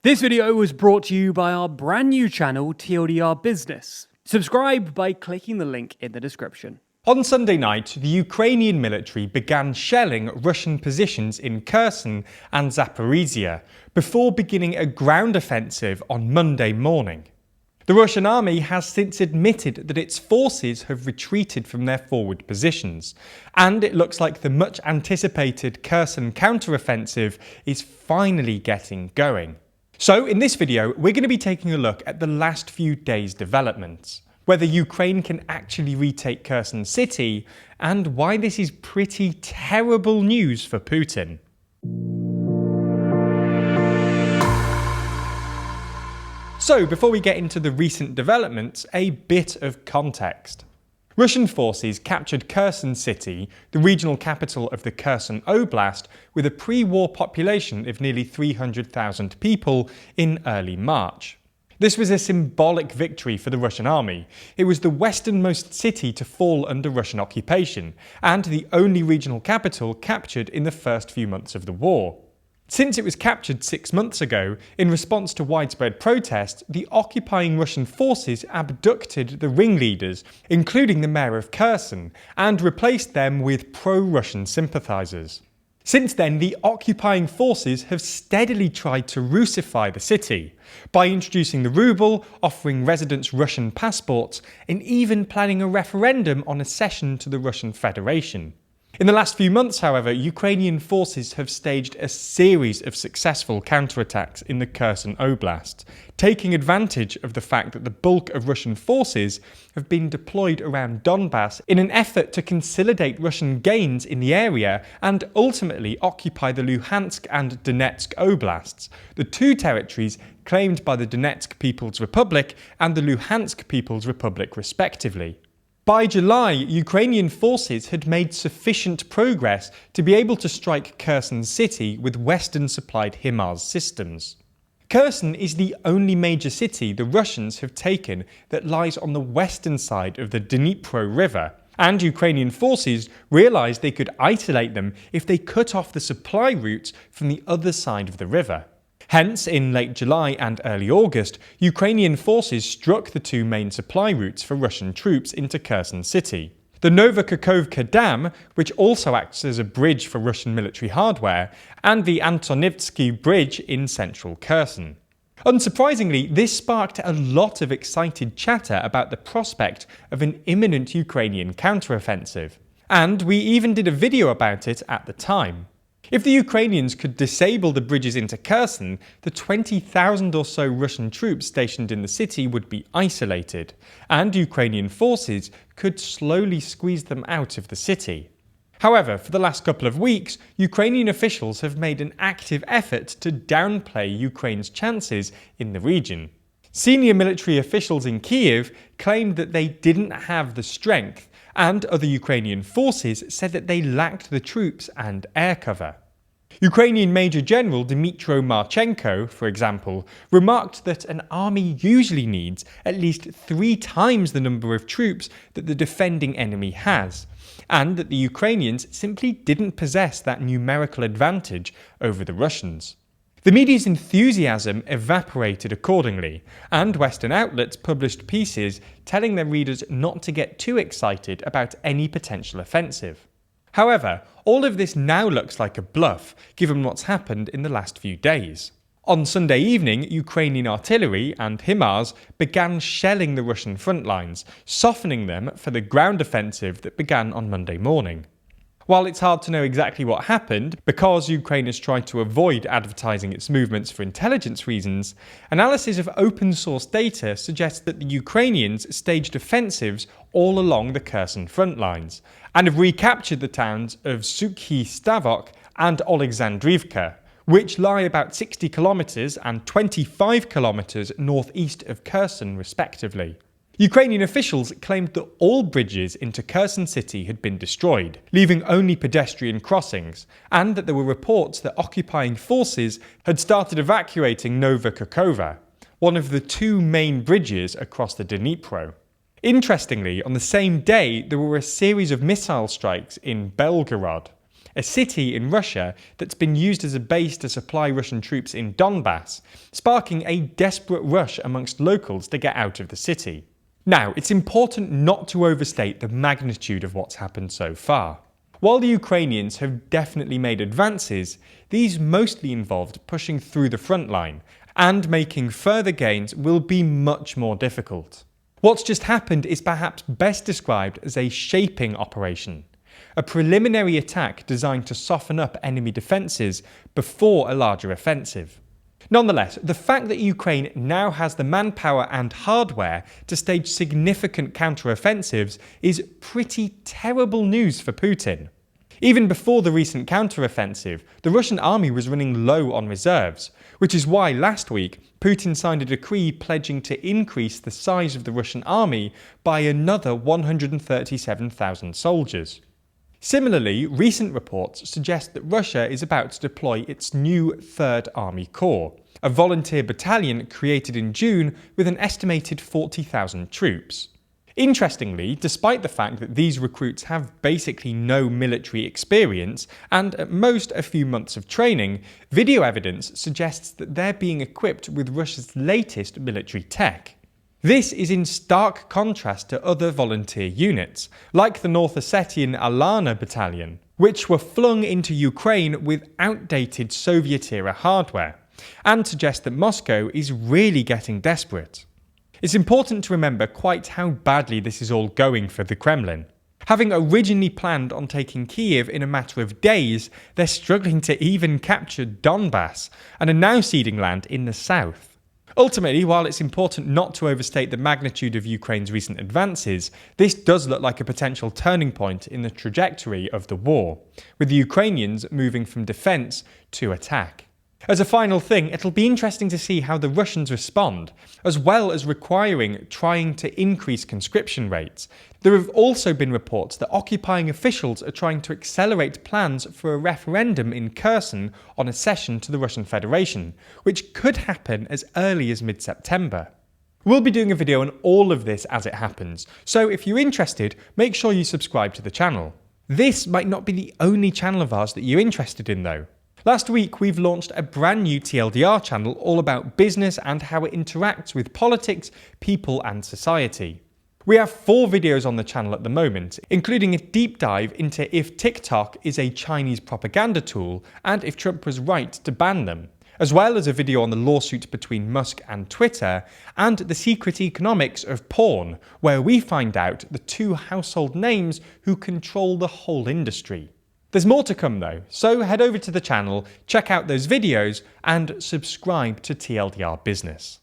This video was brought to you by our brand new channel, TLDR Business. Subscribe by clicking the link in the description. On Sunday night, the Ukrainian military began shelling Russian positions in Kherson and Zaporizhia before beginning a ground offensive on Monday morning. The Russian army has since admitted that its forces have retreated from their forward positions, and it looks like the much anticipated Kherson counteroffensive is finally getting going. So in this video, we're going to be taking a look at the last few days' developments, whether Ukraine can actually retake Kherson city, and why this is pretty terrible news for Putin. So before we get into the recent developments, a bit of context. Russian forces captured Kherson city, the regional capital of the Kherson Oblast, with a pre-war population of nearly 300,000 people in early March. This was a symbolic victory for the Russian army. It was the westernmost city to fall under Russian occupation, and the only regional capital captured in the first few months of the war. Since it was captured 6 months ago, in response to widespread protest, the occupying Russian forces abducted the ringleaders, including the mayor of Kherson, and replaced them with pro-Russian sympathizers. Since then, the occupying forces have steadily tried to Russify the city, by introducing the ruble, offering residents Russian passports, and even planning a referendum on accession to the Russian Federation. In the last few months, however, Ukrainian forces have staged a series of successful counterattacks in the Kherson Oblast, taking advantage of the fact that the bulk of Russian forces have been deployed around Donbass in an effort to consolidate Russian gains in the area and ultimately occupy the Luhansk and Donetsk Oblasts, the two territories claimed by the Donetsk People's Republic and the Luhansk People's Republic respectively. By July, Ukrainian forces had made sufficient progress to be able to strike Kherson city with Western-supplied HIMARS systems. Kherson is the only major city the Russians have taken that lies on the western side of the Dnipro River, and Ukrainian forces realised they could isolate them if they cut off the supply routes from the other side of the river. Hence, in late July and early August, Ukrainian forces struck the two main supply routes for Russian troops into Kherson city. The Novokakhovka Dam, which also acts as a bridge for Russian military hardware, and the Antonivsky Bridge in central Kherson. Unsurprisingly, this sparked a lot of excited chatter about the prospect of an imminent Ukrainian counteroffensive, and we even did a video about it at the time. If the Ukrainians could disable the bridges into Kherson, the 20,000 or so Russian troops stationed in the city would be isolated, and Ukrainian forces could slowly squeeze them out of the city. However, for the last couple of weeks, Ukrainian officials have made an active effort to downplay Ukraine's chances in the region. Senior military officials in Kiev claimed that they didn't have the strength, and other Ukrainian forces said that they lacked the troops and air cover. Ukrainian Major General Dmytro Marchenko, for example, remarked that an army usually needs at least 3 times the number of troops that the defending enemy has, and that the Ukrainians simply didn't possess that numerical advantage over the Russians. The media's enthusiasm evaporated accordingly, and Western outlets published pieces telling their readers not to get too excited about any potential offensive. However, all of this now looks like a bluff, given what's happened in the last few days. On Sunday evening, Ukrainian artillery and HIMARS began shelling the Russian front lines, softening them for the ground offensive that began on Monday morning. While it's hard to know exactly what happened, because Ukraine has tried to avoid advertising its movements for intelligence reasons, analysis of open source data suggests that the Ukrainians staged offensives all along the Kherson front lines, and have recaptured the towns of Sukhi Stavok and Oleksandrivka, which lie about 60 kilometers and 25 kilometers northeast of Kherson respectively. Ukrainian officials claimed that all bridges into Kherson city had been destroyed, leaving only pedestrian crossings, and that there were reports that occupying forces had started evacuating Novokakhovka, one of the 2 main bridges across the Dnipro. Interestingly, on the same day there were a series of missile strikes in Belgorod, a city in Russia that's been used as a base to supply Russian troops in Donbass, sparking a desperate rush amongst locals to get out of the city. Now, it's important not to overstate the magnitude of what's happened so far. While the Ukrainians have definitely made advances, these mostly involved pushing through the front line, and making further gains will be much more difficult. What's just happened is perhaps best described as a shaping operation, a preliminary attack designed to soften up enemy defences before a larger offensive. Nonetheless, the fact that Ukraine now has the manpower and hardware to stage significant counteroffensives is pretty terrible news for Putin. Even before the recent counteroffensive, the Russian army was running low on reserves, which is why last week Putin signed a decree pledging to increase the size of the Russian army by another 137,000 soldiers. Similarly, recent reports suggest that Russia is about to deploy its new 3rd Army Corps, a volunteer battalion created in June with an estimated 40,000 troops. Interestingly, despite the fact that these recruits have basically no military experience and at most a few months of training, video evidence suggests that they're being equipped with Russia's latest military tech. This is in stark contrast to other volunteer units, like the North Ossetian Alana battalion, which were flung into Ukraine with outdated Soviet-era hardware, and suggest that Moscow is really getting desperate. It's important to remember quite how badly this is all going for the Kremlin. Having originally planned on taking Kiev in a matter of days, they're struggling to even capture Donbass, and are now ceding land in the south. Ultimately, while it's important not to overstate the magnitude of Ukraine's recent advances, this does look like a potential turning point in the trajectory of the war, with the Ukrainians moving from defence to attack. As a final thing, it'll be interesting to see how the Russians respond, as well as trying to increase conscription rates. There have also been reports that occupying officials are trying to accelerate plans for a referendum in Kherson on accession to the Russian Federation, which could happen as early as mid-September. We'll be doing a video on all of this as it happens, so if you're interested, make sure you subscribe to the channel. This might not be the only channel of ours that you're interested in though. Last week, we've launched a brand new TLDR channel all about business and how it interacts with politics, people and society. We have 4 videos on the channel at the moment, including a deep dive into if TikTok is a Chinese propaganda tool and if Trump was right to ban them, as well as a video on the lawsuit between Musk and Twitter, and the secret economics of porn, where we find out the 2 household names who control the whole industry. There's more to come though, so head over to the channel, check out those videos, and subscribe to TLDR Business.